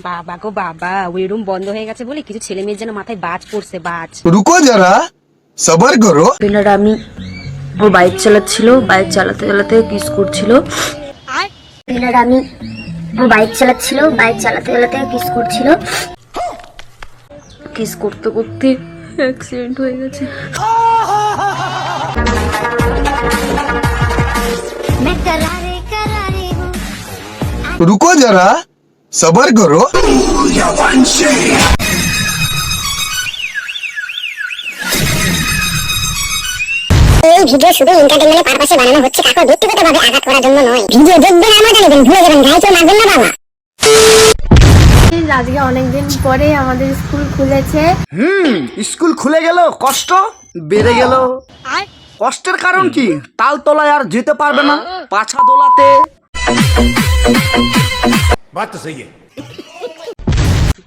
বাবা গো বাবা, ওই রুম বন্ধ হয়ে গেছে বলে কিছু ছেলে মেয়ের যেন মাথায় বাজ পড়ছে, বাজ। रुको जरा सबर करो। আমি ও বাইক চালাচ্ছিল, বাইক চালাতে চালাতে কিস করছিল। আমি ও বাইক চালাচ্ছিল, বাইক চালাতে চালাতে কিস করছিল। কিস করতে করতে অ্যাক্সিডেন্ট হয়ে গেছে। रुको जरा सबर करो। এই ভিডিও শুধু এন্টারটেইনমেন্টের পারপাসে বানানো হচ্ছে, কাউকে ব্যক্তিগতভাবে আঘাত করার জন্য নয়। ভিডিও দেখবেন আর মজা নেবেন, ভুলে যাবেন, গায়ে কেউ মারবেন না বাবা। আজকে অনেকদিন পরে আমাদের স্কুল খুলেছে। স্কুল খুলে গেল, কষ্ট বেড়ে গেল। কষ্টের কারণ কি? তালতলায় আর যেতে পারবে না, পাছা দোলাতে।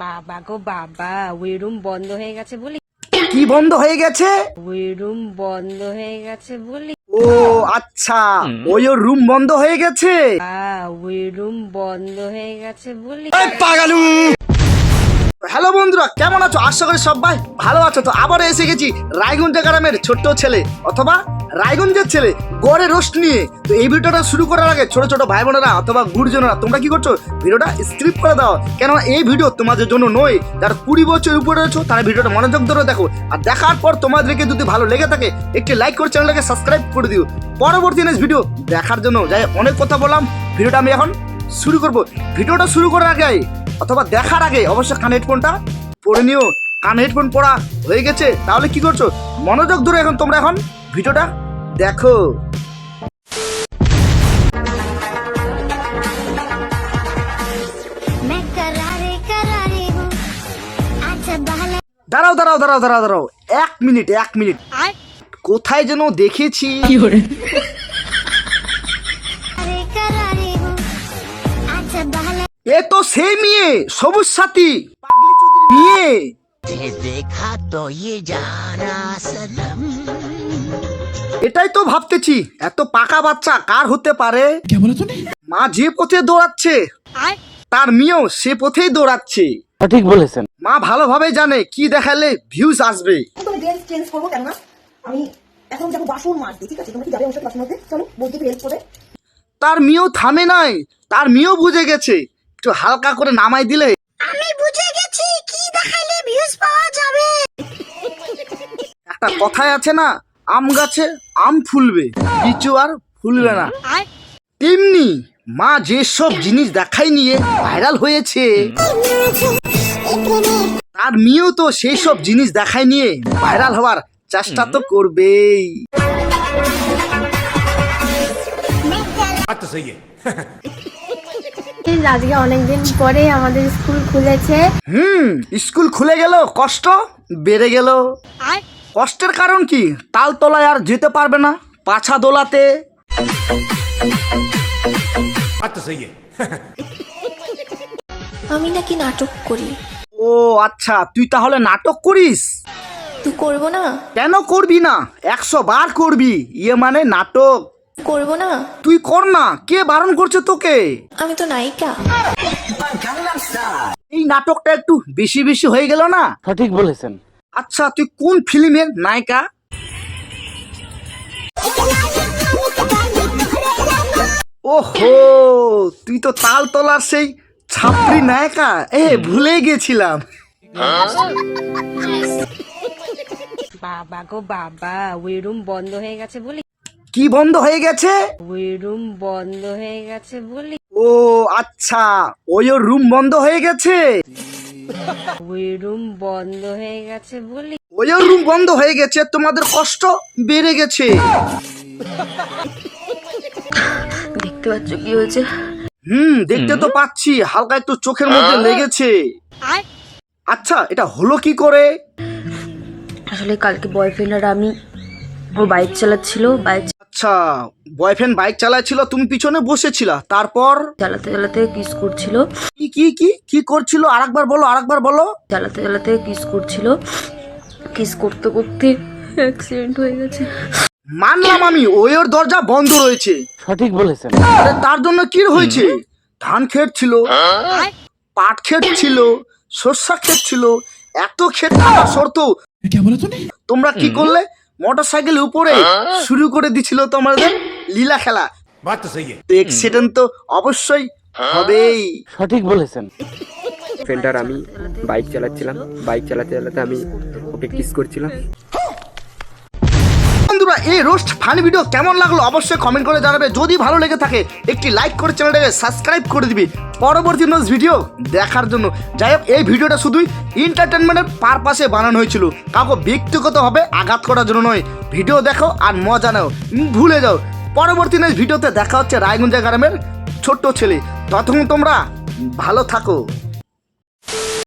বাবা গো বাবা, ওই রুম বন্ধ হয়ে গেছে বলি। কি বন্ধ হয়ে গেছে? ওই রুম বন্ধ হয়ে গেছে বলি। ও আচ্ছা, ওই রুম বন্ধ হয়ে গেছে। ওই রুম বন্ধ হয়ে গেছে বলি। হ্যালো বন্ধুরা, কেমন আছো? আশা করি সবাই ভালো আছো। তো আবার এসে গেছি রায়গঞ্জ গ্রামের ছোট্ট ছেলে অথবা রায়গঞ্জের ছেলে গড়ে রোস্ট নিয়ে। তো এই ভিডিওটা শুরু করার আগে ছোট ছোট ভাই বোনেরা অথবা গুরুজনেরা তোমরা কি করছো, ভিডিওটা স্ক্রিপ্ট করে দাও, কেননা এই ভিডিও তোমাদের জন্য নয়। যারা 20 বছর উপরে রয়েছো তারা ভিডিওটা মনোযোগ ধরে দেখো, আর দেখার পর তোমাদেরকে যদি ভালো লেগে থাকে একটি লাইক করে চ্যানেলটাকে সাবস্ক্রাইব করে দিও। পরবর্তী নেক্সট ভিডিও দেখার জন্য যাই অনেক কথা বললাম, ভিডিওটা আমি এখন শুরু করব। ভিডিওটা শুরু করার আগে অথবা দেখার আগে অবশ্যই কানে হেডফোনটা পরে নিও। কানে হেডফোন পরা হয়ে গেছে তাহলে কি করছো, মনোযোগ ধরে এখন তোমরা এখন ভিডিওটা দেখো। দাঁড়াও দাঁড়াও দাঁড়াও দাঁড়াও দাঁড়াও, 1 মিনিট। কোথায় যেন দেখেছি। এ তো সেই মেয়ে, সবুজ সাথী পাগলি চুদির মেয়ে। এটাই তো ভাবতেছি, এত পাকা বাচ্চা কার হতে পারে। মা যে পথে দৌড়াচ্ছে তার মেয়েও সে পথেই দৌড়াচ্ছে। ঠিক বলেছেন। মা ভালোভাবে জানে কি দেখালে ভিউজ আসবে। আমি ড্রেস চেঞ্জ করবো, কেননা আমি এখন যাবো বাসন মাজতে। ঠিক আছে, তোমরা কি যাবে আমার সাথে বাসন মাজতে? চলো, বলতে একটু হেল্প করে। তার মেয়েও থামে নাই, তার মেয়েও বুঝে গেছে, একটু হালকা করে নামাই দিলে। আমি বুঝে গেছি কি দেখাইলে ভিউজ পাওয়া যাবে। একটা কথাই আছে না, আম গাছে আম ফুলবে, কিছু আর ফুলবে না। তেমনি মা যেসব জিনিস দেখাই নিয়ে ভাইরাল হয়েছে, তার মেয়েও তো সেই সব জিনিস দেখাই নিয়ে ভাইরাল হওয়ার চেষ্টা তো করবেই। আজকে অনেকদিন পরে আমাদের স্কুল খুলেছে। স্কুল খুলে গেল, কষ্ট বেড়ে গেল। কষ্টের কারণ কি? তালতলায় আর যেতে পারবে না, পাছা দোলাতে। আমি নাকি নাটক করি। ও আচ্ছা, তুই তাহলে নাটক করিস? তুই করবো না? কেন করবি না? 100 বার করবি। ইয়ে মানে নাটক করবো না? তুই কর না, কে বারণ করছে তোকে? আমি তো নায়িকা। এই নাটকটা একটু বেশি বেশি হয়ে গেল না? সঠিক বলেছেন। আচ্ছা, তুই কোন ফিল্মের নায়িকা? ওহো, তুই তো তালতলার সেই ছাত্রী নায়িকা। ভুলে গেছিলাম। বাবা গো বাবা, ওই রুম বন্ধ হয়ে গেছে বলি। কি বন্ধ হয়ে গেছে? ওই রুম বন্ধ হয়ে গেছে বলি। ও আচ্ছা, ওই রুম বন্ধ হয়ে গেছে। ওই রুম বন্ধ হয়ে গেছে বলি। ওই রুম বন্ধ হয়ে গেছে, তোমাদের কষ্ট বেড়ে গেছে। দেখতে পাচ্ছ কি হয়েছে? দেখতে তো পাচ্ছি, হালকা একটু চোখের মধ্যে লেগেছে। আচ্ছা, এটা হলো কি করে? আসলে কালকে বয়ফ্রেন্ড আর আমি ও বাইক চালাচ্ছিল, বাইক আচ্ছা, বয়ফ্রেন্ড বাইক চালাচ্ছিল, তুমি পিছনে বসেছিলা, তারপর চালাতে চালাতে কিস করছিল। কি কি কি কি করছিল? আরেকবার বলো, আরেকবার বলো। চালাতে চালাতে কিস করছিল, কিস করতে করতে অ্যাক্সিডেন্ট হয়ে গেছে। মানলাম আমি, ওর দরজা বন্ধ রয়েছে। সঠিক বলেছেন। আরে তার জন্য কি হয়েছে? ধান ক্ষেত ছিল, পাট ক্ষেত ছিল, সর্ষা ক্ষেত ছিল, এত ক্ষেত থাকা সত্ত্বেও তোমরা কি করলে? মোটর সাইকেলের উপরে শুরু করে দিছিল তোমাদের লীলা খেলা। তো অ্যাক্সিডেন্ট তো অবশ্যই হবেই। ফ্রেন্ড আর আমি বাইক চালাচ্ছিলাম, বাইক চালাতে চালাতে আমি ওকে কিস করছিলাম। বন্ধুরা, এই রোস্ট ফানি ভিডিও কেমন লাগলো অবশ্যই কমেন্ট করে জানাবে। যদি ভালো লেগে থাকে একটি লাইক করে চ্যানেলটাকে সাবস্ক্রাইব করে দিবি পরবর্তী ভিডিও দেখার জন্য। যাই হোক, এই ভিডিওটা শুধুই এন্টারটেনমেন্টের পারপাসে বানানো হয়েছিল, কাউকে ব্যক্তিগতভাবে আঘাত করার জন্য নয়। ভিডিও দেখো আর মজা নাও, ভুলে যাও। পরবর্তী ভিডিওতে দেখা হচ্ছে রায়গঞ্জ গ্রামের ছোট্ট ছেলে। ততক্ষণ তোমরা ভালো থাকো।